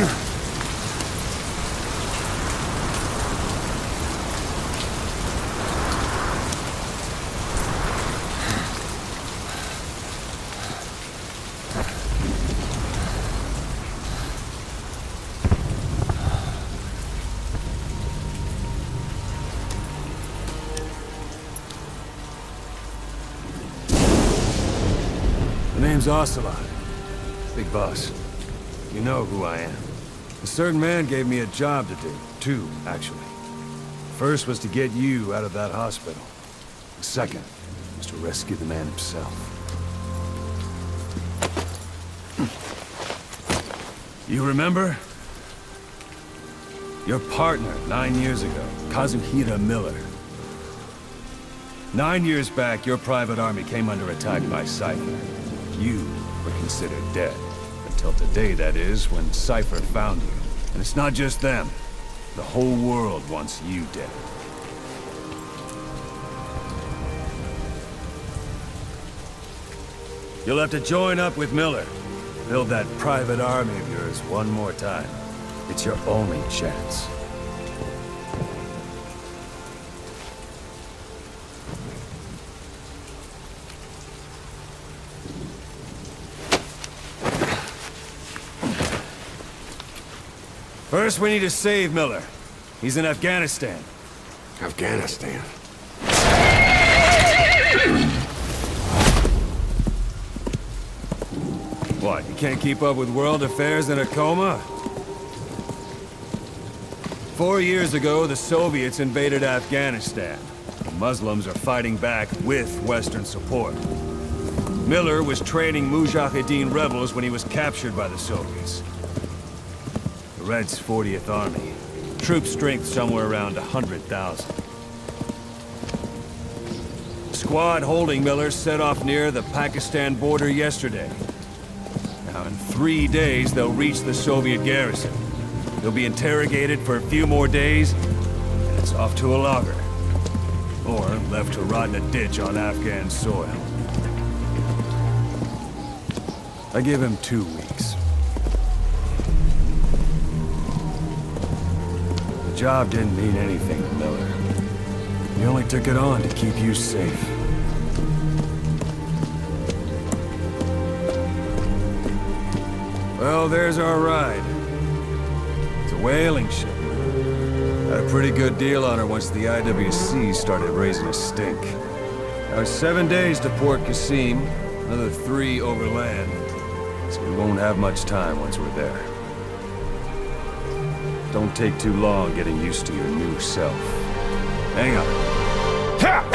The name's Ocelot. Big boss. You know who I am. A certain man gave me a job to do. Two, actually. First was to get you out of that hospital. The second was to rescue the man himself. You remember? Your partner 9 years ago, Kazuhira Miller. 9 years back, your private army came under attack by Cypher. You were considered dead. Until today, that is, when Cypher found you. And it's not just them. The whole world wants you dead. You'll have to join up with Miller. Build that private army of yours one more time. It's your only chance. First, we need to save Miller. He's in Afghanistan. Afghanistan? What, you can't keep up with world affairs in a coma? 4 years ago, the Soviets invaded Afghanistan. The Muslims are fighting back with Western support. Miller was training Mujahideen rebels when he was captured by the Soviets. The Red's 40th Army. Troop strength somewhere around 100,000. The squad holding Miller set off near the Pakistan border yesterday. Now, in 3 days, they'll reach the Soviet garrison. They'll be interrogated for a few more days, and it's off to a lager. Or left to rot in a ditch on Afghan soil. I give him 2 weeks. The job didn't mean anything to Miller. He only took it on to keep you safe. Well, there's our ride. It's a whaling ship. Had a pretty good deal on her once the IWC started raising a stink. Now it's 7 days to Port Qasim, another 3 overland. So we won't have much time once we're there. Don't take too long getting used to your new self. Hang on. Ha!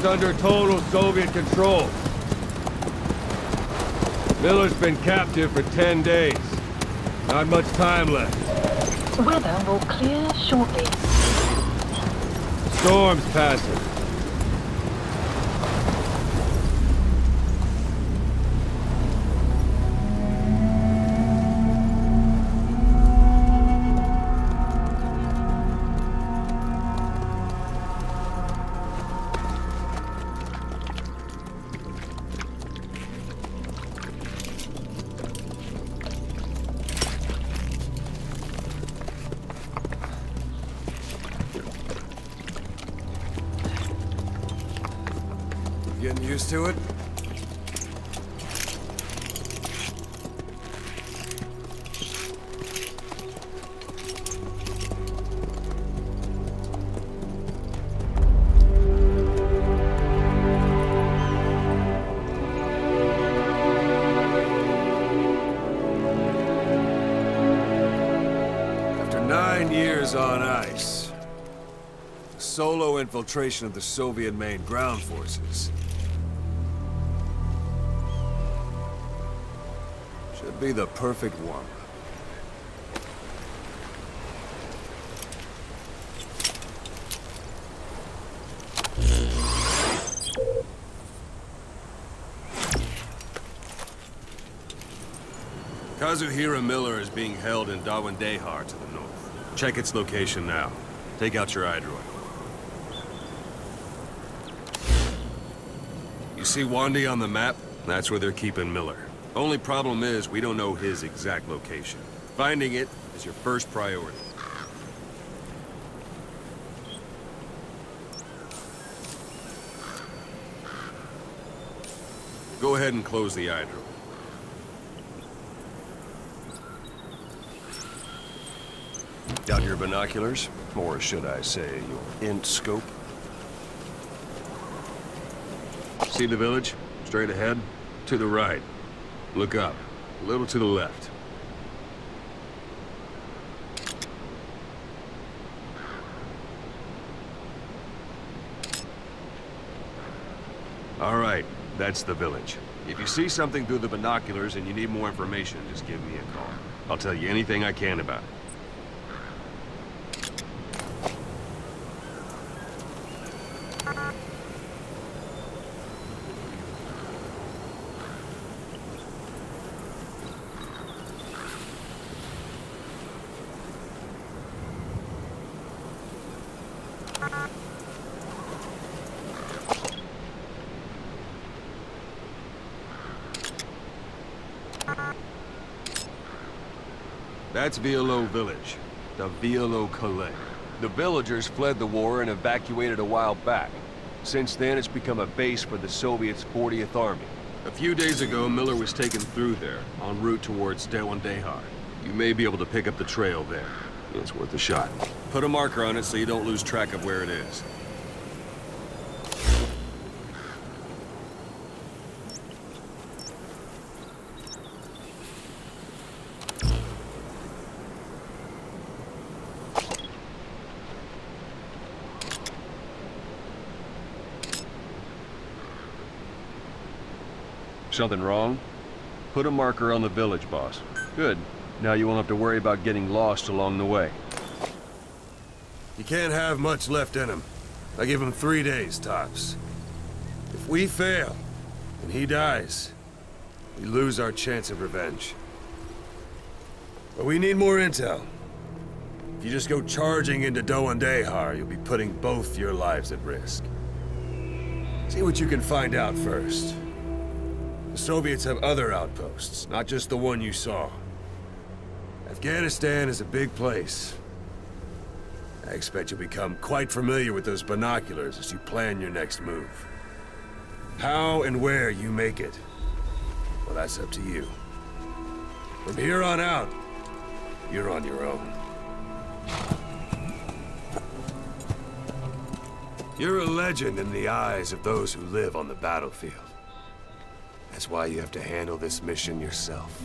is under total Soviet control. Miller's been captive for 10 days. Not much time left. Weather will clear shortly. Storm's passing. Getting used to it? After 9 years on ice, solo infiltration of the Soviet main ground forces should be the perfect warm-up. Kazuhira Miller is being held in Dawandehar to the north. Check its location now. Take out your iDroid. You see Wandy on the map? That's where they're keeping Miller. Only problem is, we don't know his exact location. Finding it is your first priority. Go ahead and close the iDroid. Got your binoculars? Or should I say, your int scope? See the village? Straight ahead? To the right. Look up. A little to the left. All right, that's the village. If you see something through the binoculars and you need more information, just give me a call. I'll tell you anything I can about it. That's Violo Village, the Violo Calais. The villagers fled the war and evacuated a while back. Since then, it's become a base for the Soviets' 40th Army. A few days ago, Miller was taken through there, en route towards Dawandehar. You may be able to pick up the trail there. It's worth a shot. Put a marker on it so you don't lose track of where it is. Something wrong? Put a marker on the village, boss. Good. Now you won't have to worry about getting lost along the way. You can't have much left in him. I give him 3 days, tops. If we fail, and he dies, we lose our chance of revenge. But we need more intel. If you just go charging into Dawandehar, you'll be putting both your lives at risk. See what you can find out first. The Soviets have other outposts, not just the one you saw. Afghanistan is a big place. I expect you'll become quite familiar with those binoculars as you plan your next move. How and where you make it, well, that's up to you. From here on out, you're on your own. You're a legend in the eyes of those who live on the battlefield. That's why you have to handle this mission yourself.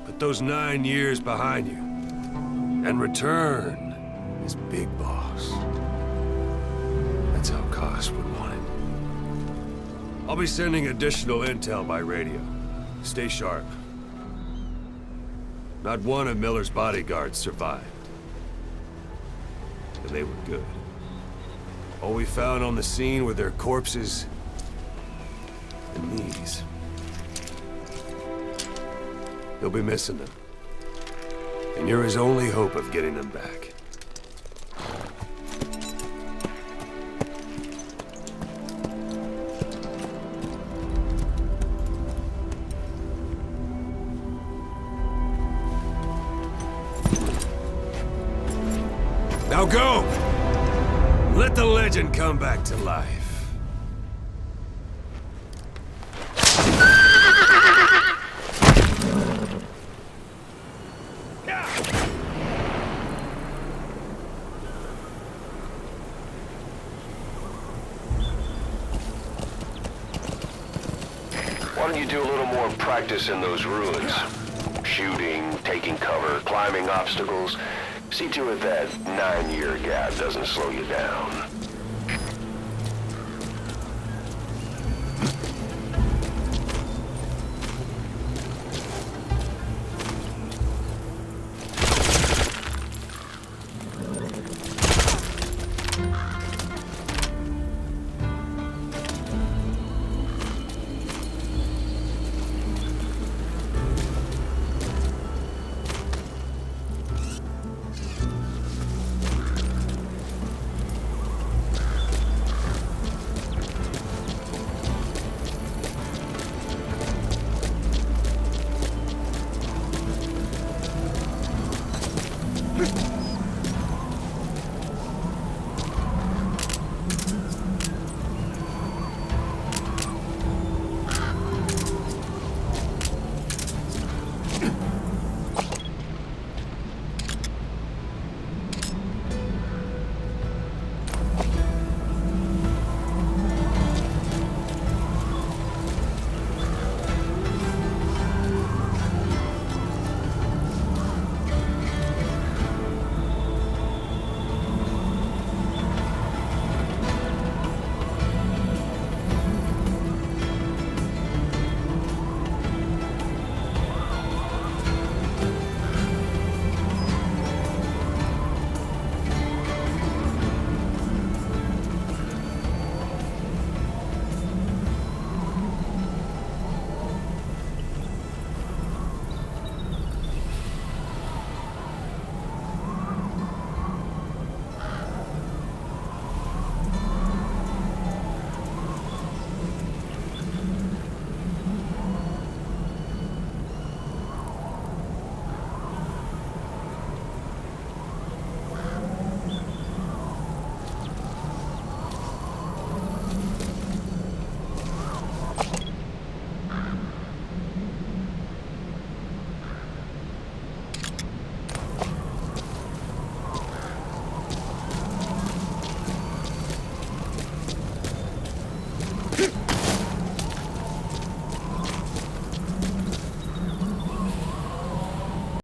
Put those 9 years behind you, and return as Big Boss. That's how Koss would want it. I'll be sending additional intel by radio. Stay sharp. Not one of Miller's bodyguards survived. And they were good. All we found on the scene were their corpses and these. He'll be missing them. And you're his only hope of getting them back. Now go! Let the legend come back to life. Why don't you do a little more practice in those ruins? Shooting, taking cover, climbing obstacles. See to it that 9-year gap doesn't slow you down.